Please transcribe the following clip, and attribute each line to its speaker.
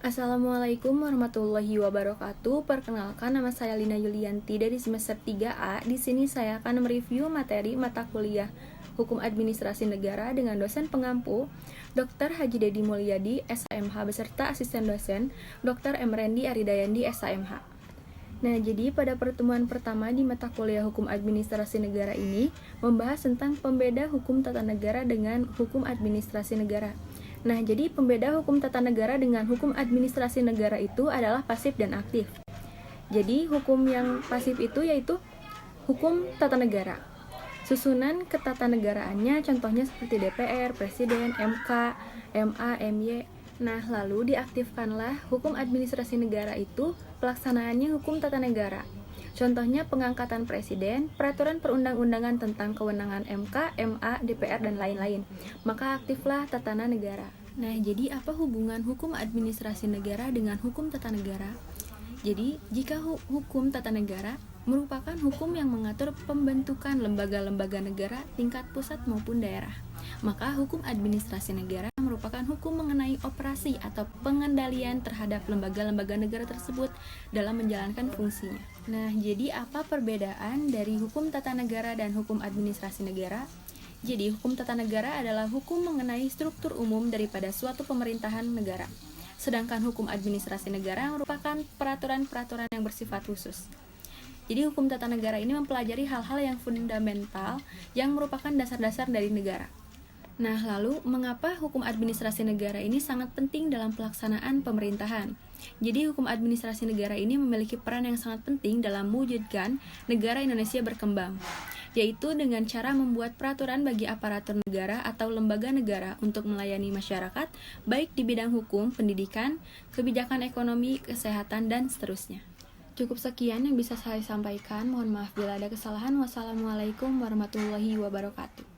Speaker 1: Assalamualaikum warahmatullahi wabarakatuh. Perkenalkan, nama saya Lina Yulianti dari semester 3A. Di sini saya akan mereview materi mata kuliah Hukum Administrasi Negara dengan dosen pengampu Dr. Haji Dedi Mulyadi, SHMH beserta asisten dosen Dr. M. Rendi Aridayandi, SHMH. Nah, jadi pada pertemuan pertama di mata kuliah Hukum Administrasi Negara ini membahas tentang pembeda hukum tata negara dengan hukum administrasi negara. Nah, jadi pembeda hukum tata negara dengan hukum administrasi negara itu adalah pasif dan aktif. Jadi, hukum yang pasif itu yaitu hukum tata negara. Susunan ketatanegaraannya contohnya seperti DPR, Presiden, MK, MA, MY. Nah, lalu diaktifkanlah hukum administrasi negara itu pelaksanaannya hukum tata negara. Contohnya pengangkatan presiden, peraturan perundang-undangan tentang kewenangan MK, MA, DPR, dan lain-lain. Maka aktiflah tata negara. Nah, jadi apa hubungan hukum administrasi negara dengan hukum tata negara? Jadi, jika hukum tata negara merupakan hukum yang mengatur pembentukan lembaga-lembaga negara tingkat pusat maupun daerah, maka hukum administrasi negara merupakan hukum mengenai operasi atau pengendalian terhadap lembaga-lembaga negara tersebut dalam menjalankan fungsinya. Nah, jadi apa perbedaan dari hukum tata negara dan hukum administrasi negara? Jadi, hukum tata negara adalah hukum mengenai struktur umum daripada suatu pemerintahan negara. Sedangkan hukum administrasi negara merupakan peraturan-peraturan yang bersifat khusus. Jadi hukum tata negara ini mempelajari hal-hal yang fundamental yang merupakan dasar-dasar dari negara. Nah, lalu mengapa hukum administrasi negara ini sangat penting dalam pelaksanaan pemerintahan? Jadi hukum administrasi negara ini memiliki peran yang sangat penting dalam mewujudkan negara Indonesia berkembang, yaitu dengan cara membuat peraturan bagi aparatur negara atau lembaga negara untuk melayani masyarakat, baik di bidang hukum, pendidikan, kebijakan ekonomi, kesehatan, dan seterusnya. Cukup sekian yang bisa saya sampaikan. Mohon maaf bila ada kesalahan. Wassalamualaikum warahmatullahi wabarakatuh.